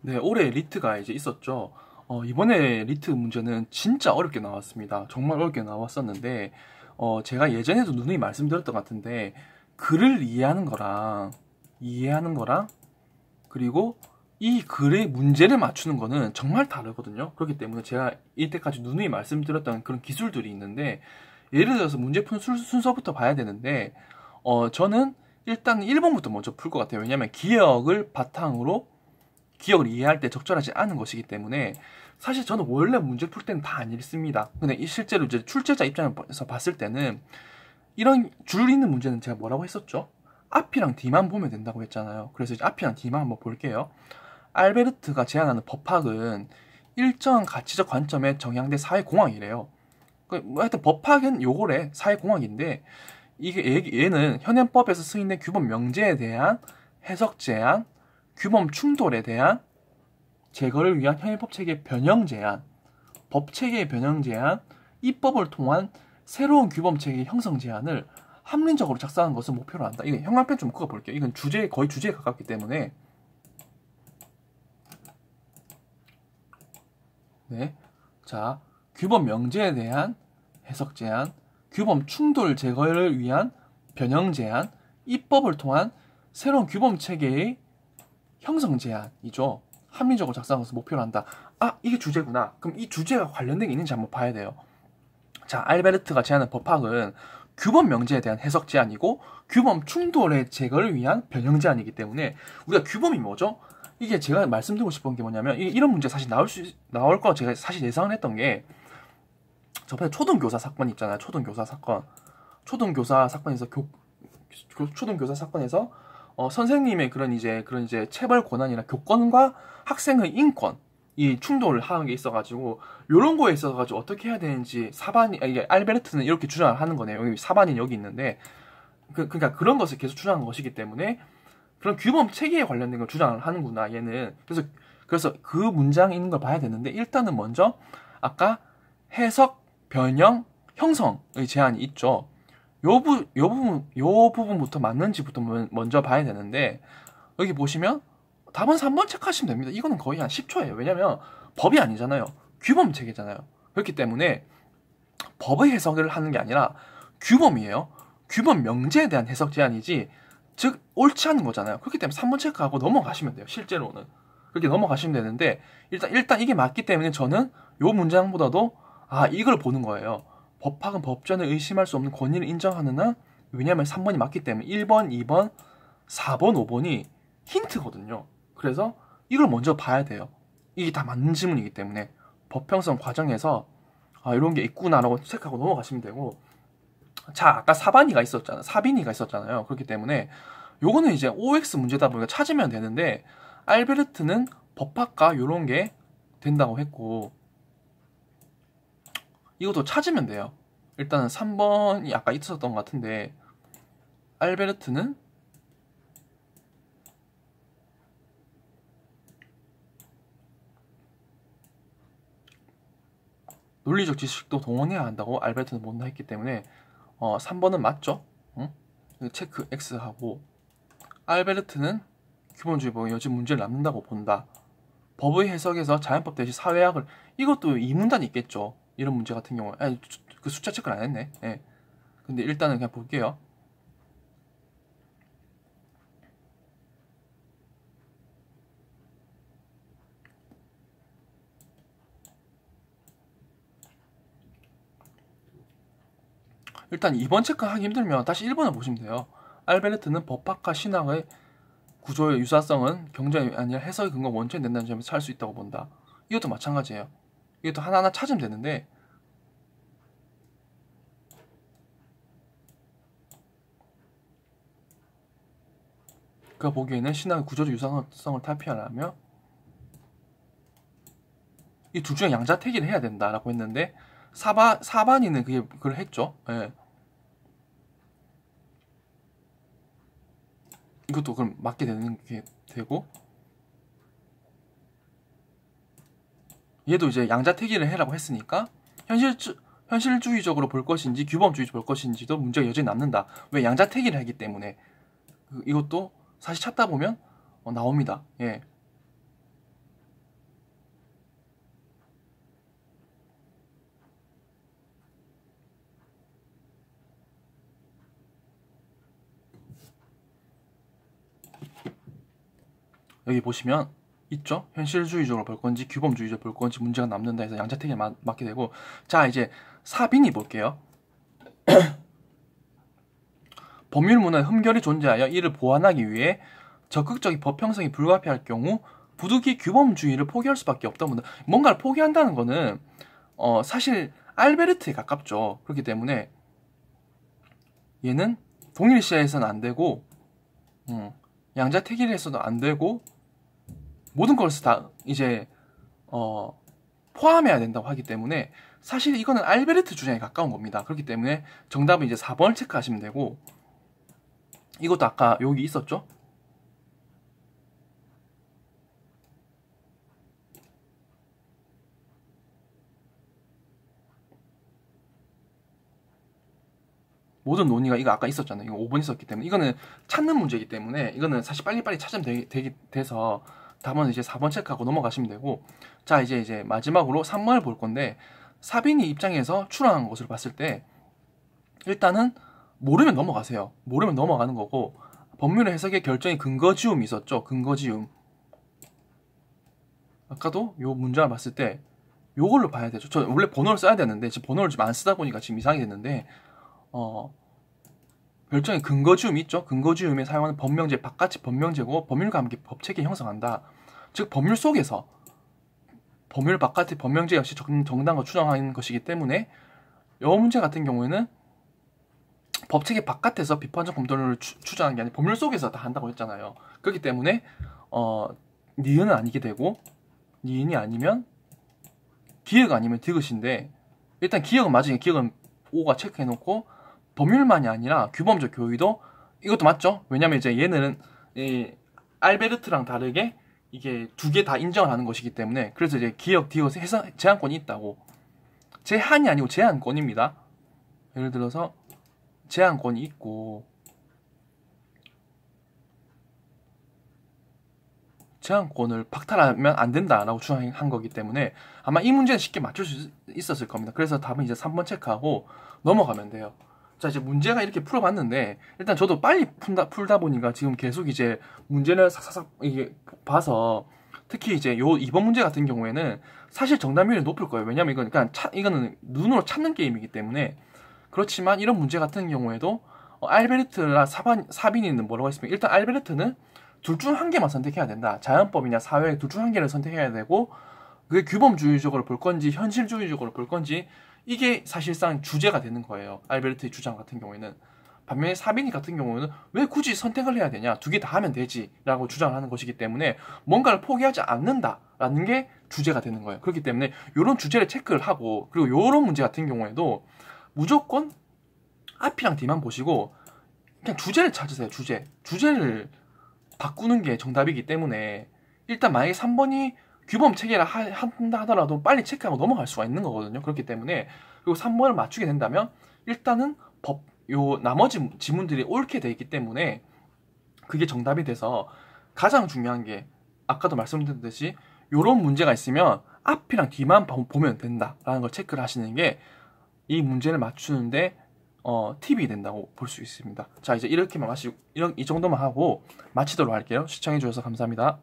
네, 올해 리트가 이제 있었죠. 이번에 리트 문제는 진짜 어렵게 나왔습니다. 정말 어렵게 나왔었는데, 제가 예전에도 누누이 말씀드렸던 것 같은데, 글을 이해하는 거랑, 그리고 이 글의 문제를 맞추는 거는 정말 다르거든요. 그렇기 때문에 제가 이때까지 누누이 말씀드렸던 그런 기술들이 있는데, 예를 들어서 문제 푸는 순서부터 봐야 되는데, 저는 일단 1번부터 먼저 풀 것 같아요. 왜냐면 기억을 이해할 때 적절하지 않은 것이기 때문에 사실 저는 원래 문제 풀 때는 다 안 읽습니다. 근데 실제로 이제 출제자 입장에서 봤을 때는 이런 줄 있는 문제는 제가 뭐라고 했었죠? 앞이랑 뒤만 보면 된다고 했잖아요. 그래서 이제 앞이랑 뒤만 한번 볼게요. 알베르트가 제안하는 법학은 일정한 가치적 관점에 정향된 사회공학이래요. 하여튼 법학은 요거래. 사회공학인데 얘는 현행법에서 승인된 규범 명제에 대한 해석 제안, 규범 충돌에 대한 제거를 위한 현행법 체계 변형 제안, 법 체계의 변형 제안, 입법을 통한 새로운 규범 체계 형성 제안을 합리적으로 작성하는 것을 목표로 한다. 이게 형광펜 좀 끄어 볼게요. 이건 거의 주제에 가깝기 때문에. 네. 자, 규범 명제에 대한 해석 제안, 규범 충돌 제거를 위한 변형 제안, 입법을 통한 새로운 규범 체계의 형성 제안이죠. 합리적으로 작성하는 것을 목표로 한다. 아, 이게 주제구나. 그럼 이 주제가 관련된 게 있는지 한번 봐야 돼요. 자, 알베르트가 제안한 법학은 규범 명제에 대한 해석 제안이고 규범 충돌의 제거를 위한 변형 제안이기 때문에 우리가 규범이 뭐죠? 이게 제가 말씀드리고 싶은 게 뭐냐면 이런 문제 사실 나올 거 제가 사실 예상을 했던 게 저번에 초등교사 사건 있잖아요. 초등교사 사건에서 초등교사 사건에서 선생님의 그런 이제 체벌 권한이나 교권과 학생의 인권 이 충돌을 하는 게 있어가지고 요런 거에 있어가지고 어떻게 해야 되는지 이게 알베르트는 이렇게 주장을 하는 거네요. 여기 사반이 여기 있는데 그러니까 그런 것을 계속 주장한 것이기 때문에 그런 규범 체계에 관련된 걸 주장을 하는구나 얘는. 그래서 그 문장에 있는 걸 봐야 되는데 일단은 먼저 아까 해석, 변형, 형성의 제한이 있죠. 요 부분부터 맞는지부터 먼저 봐야 되는데, 여기 보시면 답은 3번 체크하시면 됩니다. 이거는 거의 한 10초예요. 왜냐면 법이 아니잖아요. 규범 체계잖아요. 그렇기 때문에 법의 해석을 하는 게 아니라 규범이에요. 규범 명제에 대한 해석 제한이지, 즉, 옳지 않은 거잖아요. 그렇기 때문에 3번 체크하고 넘어가시면 돼요. 실제로는. 그렇게 넘어가시면 되는데, 일단 이게 맞기 때문에 저는 요 문장보다도, 이걸 보는 거예요. 법학은 법전에 의심할 수 없는 권위를 인정하는 한, 왜냐면 3번이 맞기 때문에 1번, 2번, 4번, 5번이 힌트거든요. 그래서 이걸 먼저 봐야 돼요. 이게 다 맞는 지문이기 때문에 법 형성 과정에서 이런 게 있구나라고 체크하고 넘어가시면 되고, 자, 아까 사빈이가 있었잖아요. 그렇기 때문에 요거는 이제 OX 문제다 보니까 찾으면 되는데 알베르트는 법학과 요런 게 된다고 했고 이것도 찾으면 돼요. 일단은 3번이 아까 있었던 것 같은데 알베르트는 논리적 지식도 동원해야 한다고 알베르트는 못나 했기 때문에 3번은 맞죠? 응? 체크 X하고 알베르트는 규범주의 법의 여지 문제를 남는다고 본다. 법의 해석에서 자연법 대신 사회학을 이것도 이문단이 있겠죠. 이런 문제 같은 경우에 그 숫자 체크를 안 했네. 예. 근데 일단은 그냥 볼게요. 일단 2번 체크하기 힘들면 다시 1번을 보시면 돼요. 알베르트는 법학과 신학의 구조의 유사성은 경전이 아니라 해석의 근거 원천이 된다는 점에서 찾을 수 있다고 본다. 이것도 마찬가지예요. 이것도 하나하나 찾으면 되는데 그가 보기에는 신학의 구조적 유사성을 탈피하려면 이 둘 중에 양자택일을 해야 된다라고 했는데 사반이는 그걸 했죠. 예. 이것도 그럼 맞게 되는 게 되고 얘도 이제 양자택일을 해라고 했으니까 현실주의적으로 볼 것인지 규범주의적으로 볼 것인지도 문제가 여전히 남는다. 왜 양자택일을 하기 때문에 이것도 사실 찾다 보면 나옵니다. 예. 여기 보시면 있죠? 현실주의적으로 볼 건지 규범주의적으로 볼 건지 문제가 남는다 해서 양자택일에 맞게 되고, 자 이제 사빈이 볼게요. 법률문화에 흠결이 존재하여 이를 보완하기 위해 적극적인 법 형성이 불가피할 경우 부득이 규범주의를 포기할 수밖에 없다. 뭔가를 포기한다는 거는 사실 알베르트에 가깝죠. 그렇기 때문에 얘는 동일시에서는 안 되고 양자택일에서도 안 되고 모든 것을 다 이제 포함해야 된다고 하기 때문에 사실 이거는 알베르트 주장에 가까운 겁니다. 그렇기 때문에 정답은 이제 4번을 체크하시면 되고, 이것도 아까 여기 있었죠? 모든 논의가 이거 아까 있었잖아요. 이거 5번 있었기 때문에 이거는 찾는 문제이기 때문에 이거는 사실 빨리빨리 찾으면 돼서 답은 이제 4번 체크하고 넘어가시면 되고, 자 이제 마지막으로 3번을 볼 건데, 사빈이 입장에서 추론한 것을 봤을 때 일단은 모르면 넘어가세요. 모르면 넘어가는 거고, 법률의 해석의 결정에 근거지움이 있었죠. 근거지움. 아까도 요 문장을 봤을 때 요걸로 봐야 되죠. 저 원래 번호를 써야 되는데 지금 번호를 좀 안 쓰다 보니까 지금 이상하게 됐는데, 결정에 근거지움이 있죠. 근거지움에 사용하는 법명제 바깥이 법명제고, 법률과 함께 법체계 형성한다. 즉 법률 속에서 법률 바깥의 법명제 역시 정당과 추정하는 것이기 때문에 이 문제 같은 경우에는 법체계 바깥에서 비판적 검토를 추정하는 게 아니라 법률 속에서 다 한다고 했잖아요. 그렇기 때문에 니은은 아니게 되고, 니은이 아니면 기역 아니면 디귿인데, 일단 기역은 맞으니까 기역은 5가 체크해놓고, 법률만이 아니라 규범적 교의도 이것도 맞죠? 왜냐면 이제 얘는 이 알베르트랑 다르게 이게 두 개 다 인정을 하는 것이기 때문에, 그래서 이제 기역, 디귿에 제한권이 있다고. 제한이 아니고 제한권입니다. 예를 들어서 제한권이 있고, 제한권을 박탈하면 안 된다라고 주장한 거기 때문에 아마 이 문제는 쉽게 맞출 수 있었을 겁니다. 그래서 답은 이제 3번 체크하고 넘어가면 돼요. 자 이제 문제가 이렇게 풀어봤는데, 일단 저도 빨리 풀다 보니까 지금 계속 이제 문제를 싹싹싹 이게 봐서, 특히 이제 요 2번 문제 같은 경우에는 사실 정답률이 높을 거예요. 왜냐면 이건 그냥 이거는 눈으로 찾는 게임이기 때문에. 그렇지만 이런 문제 같은 경우에도 알베르트나 사빈이는 뭐라고 했으면, 일단 알베르트는 둘 중 한 개만 선택해야 된다. 자연법이냐 사회 둘 중 한 개를 선택해야 되고, 그게 규범주의적으로 볼 건지 현실주의적으로 볼 건지 이게 사실상 주제가 되는 거예요. 알베르트의 주장 같은 경우에는. 반면에 사빈이 같은 경우는 왜 굳이 선택을 해야 되냐, 두 개 다 하면 되지 라고 주장을 하는 것이기 때문에 뭔가를 포기하지 않는다라는 게 주제가 되는 거예요. 그렇기 때문에 이런 주제를 체크를 하고, 그리고 이런 문제 같은 경우에도 무조건 앞이랑 뒤만 보시고 그냥 주제를 찾으세요. 주제를 바꾸는 게 정답이기 때문에, 일단 만약에 3번이 규범 체계라 한다 하더라도 빨리 체크하고 넘어갈 수가 있는 거거든요. 그렇기 때문에, 그리고 3번을 맞추게 된다면 일단은 요 나머지 지문들이 옳게 돼 있기 때문에 그게 정답이 돼서, 가장 중요한 게 아까도 말씀드렸듯이 요런 문제가 있으면 앞이랑 뒤만 보면 된다라는 걸 체크를 하시는 게 이 문제를 맞추는데 팁이 된다고 볼 수 있습니다. 자 이제 이렇게만 이 정도만 하고 마치도록 할게요. 시청해주셔서 감사합니다.